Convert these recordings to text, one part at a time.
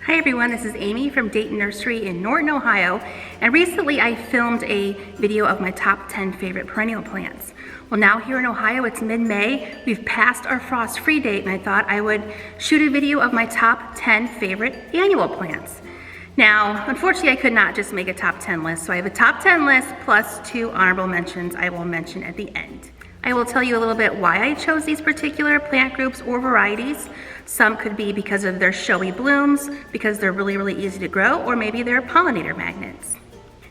Hi everyone, this is Amy from Dayton Nursery in Norton, Ohio, and recently I filmed a video of my top 10 favorite perennial plants. Well, now here in Ohio, it's mid-May, we've passed our frost-free date, and I thought I would shoot a video of my top 10 favorite annual plants. Now, unfortunately, I could not just make a top 10 list, so I have a top 10 list plus 2 honorable mentions I will mention at the end. I will tell you a little bit why I chose these particular plant groups or varieties. Some could be because of their showy blooms, because they're really easy to grow, or maybe they're pollinator magnets.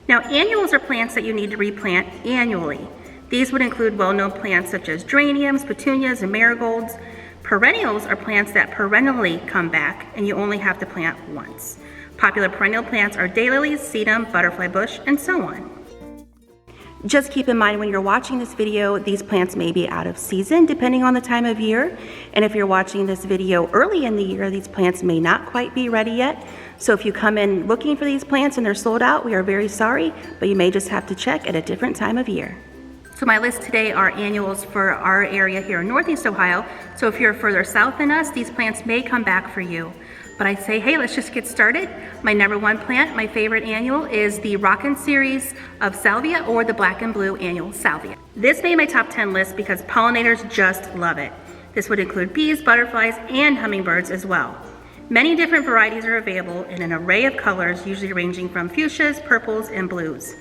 Now, annuals are plants that you need to replant annually. These would include well-known plants such as geraniums, petunias, and marigolds. Perennials are plants that perennially come back, and you only have to plant once. Popular perennial plants are daylilies, sedum, butterfly bush, and so on. Just keep in mind when you're watching this video, these plants may be out of season depending on the time of year. And if you're watching this video early in the year, these plants may not quite be ready yet. So if you come in looking for these plants and they're sold out, we are very sorry, but you may just have to check at a different time of year. So my list today are annuals for our area here in Northeast Ohio. So if you're further south than us, these plants may come back for you. But I say, hey, let's just get started. My number one plant, my favorite annual, is the ROCKIN series of Salvia, or the black and blue annual Salvia. This made my top 10 list because pollinators just love it. This would include bees, butterflies, and hummingbirds as well. Many different varieties are available in an array of colors, usually ranging from fuchsias, purples, and blues.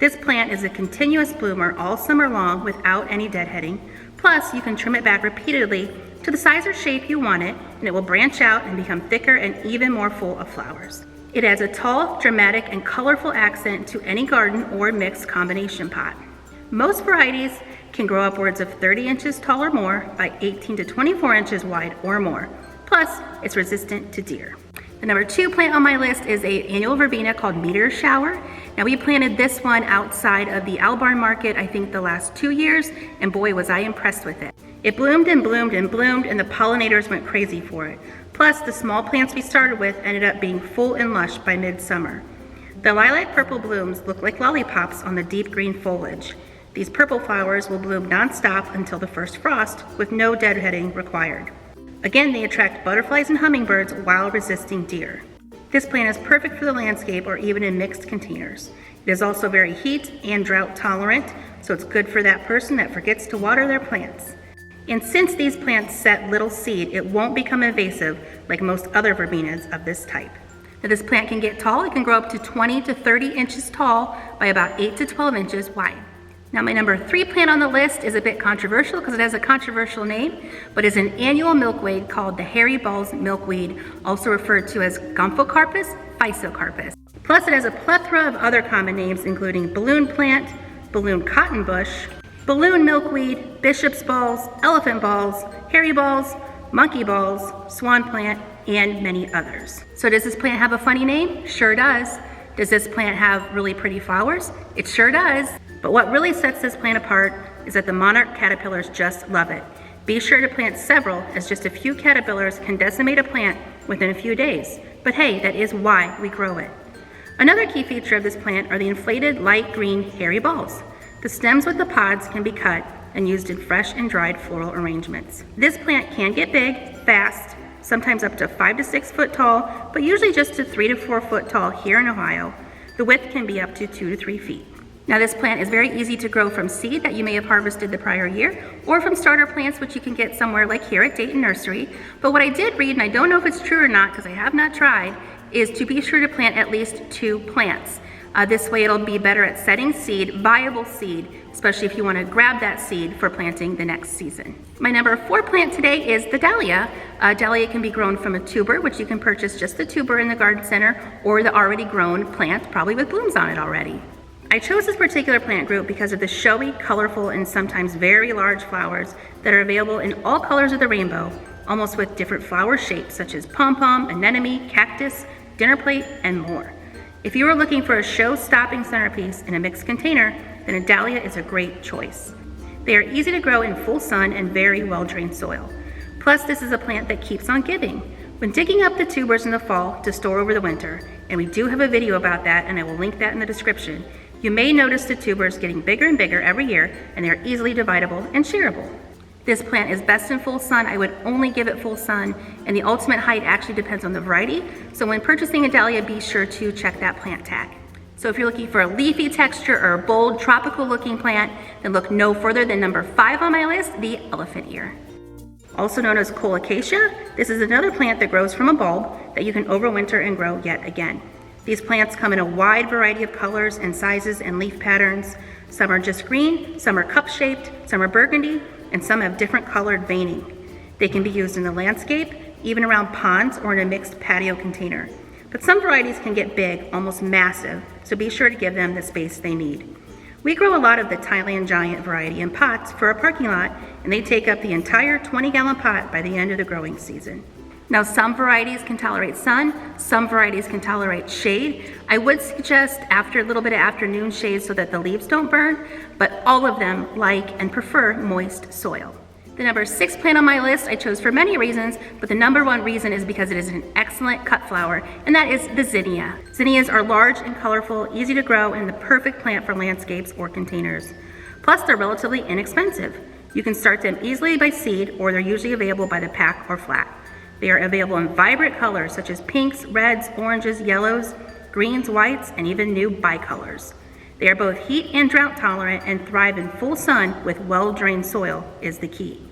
This plant is a continuous bloomer all summer long without any deadheading. Plus, you can trim it back repeatedly to the size or shape you want it, and it will branch out and become thicker and even more full of flowers. It adds a tall, dramatic, and colorful accent to any garden or mixed combination pot. Most varieties can grow upwards of 30 inches tall or more by 18 to 24 inches wide or more. Plus, it's resistant to deer. The number 2 plant on my list is an annual verbena called Meteor Shower. Now, we planted this one outside of the Albarn Market, I think the last 2 years, and boy was I impressed with it. It bloomed and bloomed and bloomed, and the pollinators went crazy for it. Plus, the small plants we started with ended up being full and lush by midsummer. The lilac purple blooms look like lollipops on the deep green foliage. These purple flowers will bloom nonstop until the first frost, with no deadheading required. Again, they attract butterflies and hummingbirds while resisting deer. This plant is perfect for the landscape or even in mixed containers. It is also very heat and drought tolerant, so it's good for that person that forgets to water their plants. And since these plants set little seed, it won't become invasive like most other verbenas of this type. Now, this plant can get tall. It can grow up to 20 to 30 inches tall by about 8 to 12 inches wide. Now, my number 3 plant on the list is a bit controversial because it has a controversial name, but is an annual milkweed called the hairy balls milkweed, also referred to as Gomphocarpus physocarpus. Plus, it has a plethora of other common names, including balloon plant, balloon cottonbush, balloon milkweed, bishop's balls, elephant balls, hairy balls, monkey balls, swan plant, and many others. So does this plant have a funny name? Sure does. Does this plant have really pretty flowers? It sure does. But what really sets this plant apart is that the monarch caterpillars just love it. Be sure to plant several, as just a few caterpillars can decimate a plant within a few days. But hey, that is why we grow it. Another key feature of this plant are the inflated light green hairy balls. The stems with the pods can be cut and used in fresh and dried floral arrangements. This plant can get big, fast, sometimes up to 5 to 6 foot tall, but usually just to 3 to 4 foot tall here in Ohio. The width can be up to 2 to 3 feet. Now, this plant is very easy to grow from seed that you may have harvested the prior year, or from starter plants, which you can get somewhere like here at Dayton Nursery. But what I did read, and I don't know if it's true or not because I have not tried, is to be sure to plant at least 2 plants. This way it'll be better at setting seed, viable seed, especially if you want to grab that seed for planting the next season. My number 4 plant today is the dahlia. Dahlia can be grown from a tuber, which you can purchase just the tuber in the garden center, or the already grown plant, probably with blooms on it already. I chose this particular plant group because of the showy, colorful, and sometimes very large flowers that are available in all colors of the rainbow, almost with different flower shapes such as pom-pom, anemone, cactus, dinner plate, and more. If you are looking for a show-stopping centerpiece in a mixed container, then a dahlia is a great choice. They are easy to grow in full sun and very well-drained soil. Plus, this is a plant that keeps on giving. When digging up the tubers in the fall to store over the winter, and we do have a video about that, and I will link that in the description, you may notice the tubers getting bigger and bigger every year, and they are easily dividable and shareable. This plant is best in full sun. I would only give it full sun, and the ultimate height actually depends on the variety. So when purchasing a dahlia, be sure to check that plant tag. So if you're looking for a leafy texture or a bold tropical looking plant, then look no further than number 5 on my list, the elephant ear. Also known as Colocasia, this is another plant that grows from a bulb that you can overwinter and grow yet again. These plants come in a wide variety of colors and sizes and leaf patterns. Some are just green, some are cup-shaped, some are burgundy, and some have different colored veining. They can be used in the landscape, even around ponds or in a mixed patio container. But some varieties can get big, almost massive, so be sure to give them the space they need. We grow a lot of the Thailand giant variety in pots for our parking lot, and they take up the entire 20-gallon pot by the end of the growing season. Now, some varieties can tolerate sun, some varieties can tolerate shade. I would suggest after a little bit of afternoon shade so that the leaves don't burn, but all of them like and prefer moist soil. The number 6 plant on my list I chose for many reasons, but the number 1 reason is because it is an excellent cut flower, and that is the zinnia. Zinnias are large and colorful, easy to grow, and the perfect plant for landscapes or containers. Plus, they're relatively inexpensive. You can start them easily by seed, or they're usually available by the pack or flat. They are available in vibrant colors such as pinks, reds, oranges, yellows, greens, whites, and even new bicolors. They are both heat and drought tolerant and thrive in full sun with well-drained soil is the key.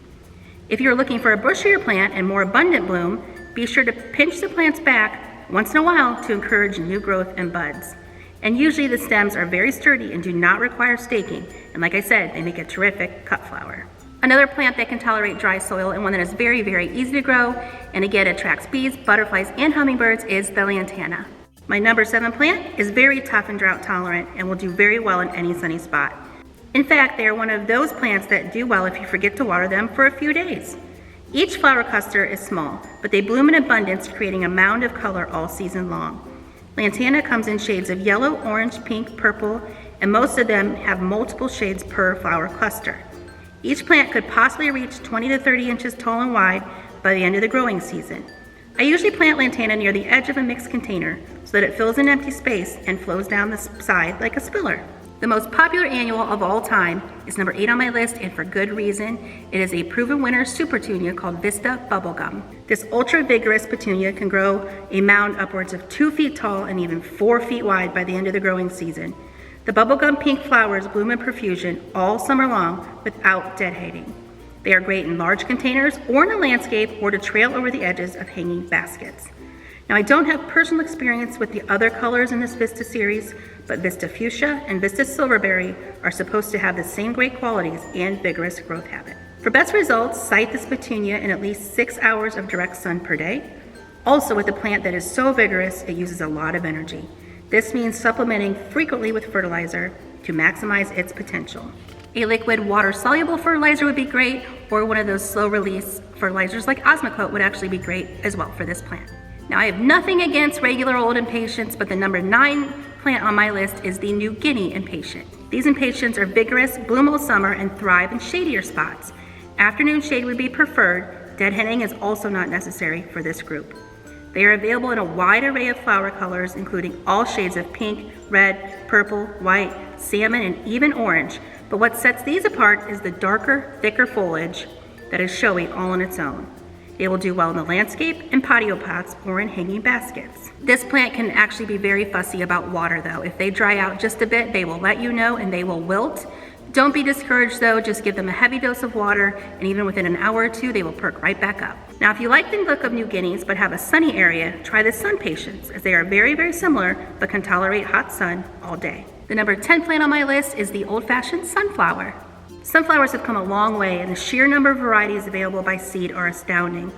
If you're looking for a bushier plant and more abundant bloom, be sure to pinch the plants back once in a while to encourage new growth and buds. And usually the stems are very sturdy and do not require staking. And like I said, they make a terrific cut flower. Another plant that can tolerate dry soil and one that is very, very easy to grow and again attracts bees, butterflies, and hummingbirds is the lantana. My number 7 plant is very tough and drought tolerant and will do very well in any sunny spot. In fact, they are one of those plants that do well if you forget to water them for a few days. Each flower cluster is small, but they bloom in abundance, creating a mound of color all season long. Lantana comes in shades of yellow, orange, pink, purple, and most of them have multiple shades per flower cluster. Each plant could possibly reach 20 to 30 inches tall and wide by the end of the growing season. I usually plant lantana near the edge of a mixed container so that it fills an empty space and flows down the side like a spiller. The most popular annual of all time is number 8 on my list, and for good reason. It is a proven winner SUPERTUNIA called VISTA bubblegum. This ultra vigorous petunia can grow a mound upwards of 2 feet tall and even 4 feet wide by the end of the growing season. The bubblegum pink flowers bloom in profusion all summer long without deadheading. They are great in large containers or in a landscape or to trail over the edges of hanging baskets. Now, I don't have personal experience with the other colors in this VISTA series, but VISTA fuchsia and VISTA silverberry are supposed to have the same great qualities and vigorous growth habit. For best results, site this petunia in at least 6 hours of direct sun per day. Also, with a plant that is so vigorous, it uses a lot of energy. This means supplementing frequently with fertilizer to maximize its potential. A liquid water-soluble fertilizer would be great, or one of those slow-release fertilizers like Osmocote would actually be great as well for this plant. Now, I have nothing against regular old impatiens, but the number 9 plant on my list is the New Guinea impatient. These impatiens are vigorous, bloom all summer, and thrive in shadier spots. Afternoon shade would be preferred. Deadheading is also not necessary for this group. They are available in a wide array of flower colors, including all shades of pink, red, purple, white, salmon, and even orange. But what sets these apart is the darker, thicker foliage that is showy all on its own. They will do well in the landscape, in patio pots, or in hanging baskets. This plant can actually be very fussy about water though. If they dry out just a bit, they will let you know and they will wilt. Don't be discouraged though, just give them a heavy dose of water, and even within an hour or 2, they will perk right back up. Now, if you like the look of New Guineas but have a sunny area, try the sun patience, as they are very, very similar but can tolerate hot sun all day. The number 10 plant on my list is the old-fashioned sunflower. Sunflowers have come a long way, and the sheer number of varieties available by seed are astounding.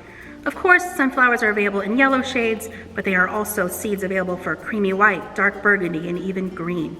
Of course, sunflowers are available in yellow shades, but there are also seeds available for creamy white, dark burgundy, and even green.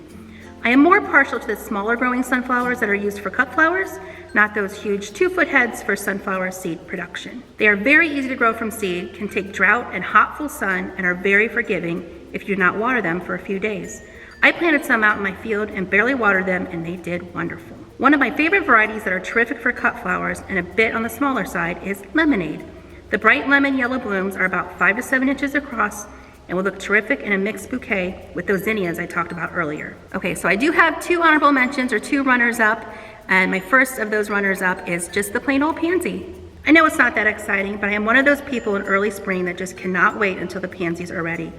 I am more partial to the smaller growing sunflowers that are used for cut flowers, not those huge 2-foot heads for sunflower seed production. They are very easy to grow from seed, can take drought and hot full sun, and are very forgiving if you do not water them for a few days. I planted some out in my field and barely watered them, and they did wonderful. One of my favorite varieties that are terrific for cut flowers and a bit on the smaller side is lemonade. The bright lemon yellow blooms are about 5 to 7 inches across and will look terrific in a mixed bouquet with those zinnias I talked about earlier. Okay, so I do have 2 honorable mentions or 2 runners up. And my first of those runners up is just the plain old pansy. I know it's not that exciting, but I am one of those people in early spring that just cannot wait until the pansies are ready.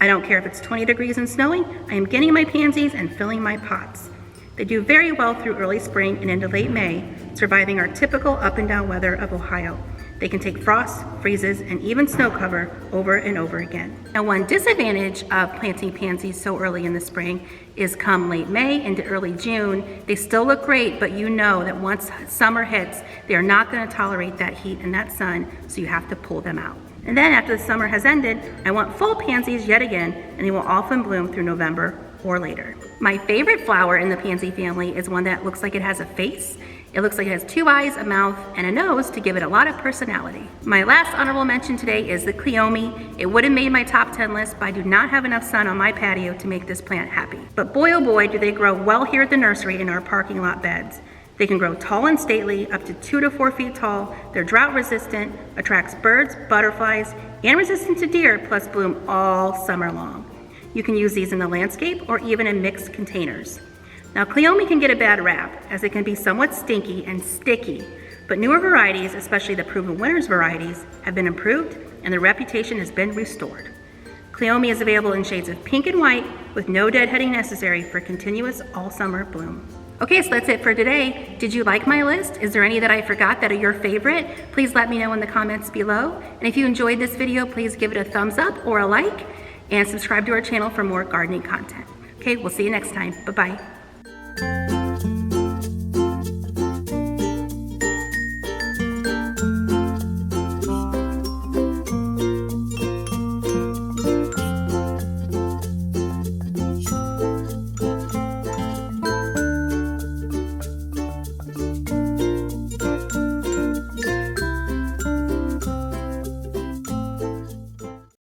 I don't care if it's 20 degrees and snowing, I am getting my pansies and filling my pots. They do very well through early spring and into late May, surviving our typical up and down weather of Ohio. They can take frost, freezes, and even snow cover over and over again. Now, one disadvantage of planting pansies so early in the spring is come late May into early June, they still look great, but you know that once summer hits, they are not going to tolerate that heat and that sun, so you have to pull them out. And then after the summer has ended, I want full pansies yet again, and they will often bloom through November or later. My favorite flower in the pansy family is one that looks like it has a face. It looks like it has 2 eyes, a mouth, and a nose to give it a lot of personality. My last honorable mention today is the cleome. It would have made my top 10 list, but I do not have enough sun on my patio to make this plant happy. But boy oh boy do they grow well here at the nursery in our parking lot beds. They can grow tall and stately, up to 2 to 4 feet tall. They're drought resistant, attracts birds, butterflies, and resistant to deer, plus bloom all summer long. You can use these in the landscape or even in mixed containers. Now, cleome can get a bad rap, as it can be somewhat stinky and sticky, but newer varieties, especially the proven winners varieties, have been improved and their reputation has been restored. Cleome is available in shades of pink and white with no deadheading necessary for continuous all summer bloom. Okay, so that's it for today. Did you like my list? Is there any that I forgot that are your favorite? Please let me know in the comments below. And if you enjoyed this video, please give it a thumbs up or a like and subscribe to our channel for more gardening content. Okay, we'll see you next time. Bye-bye.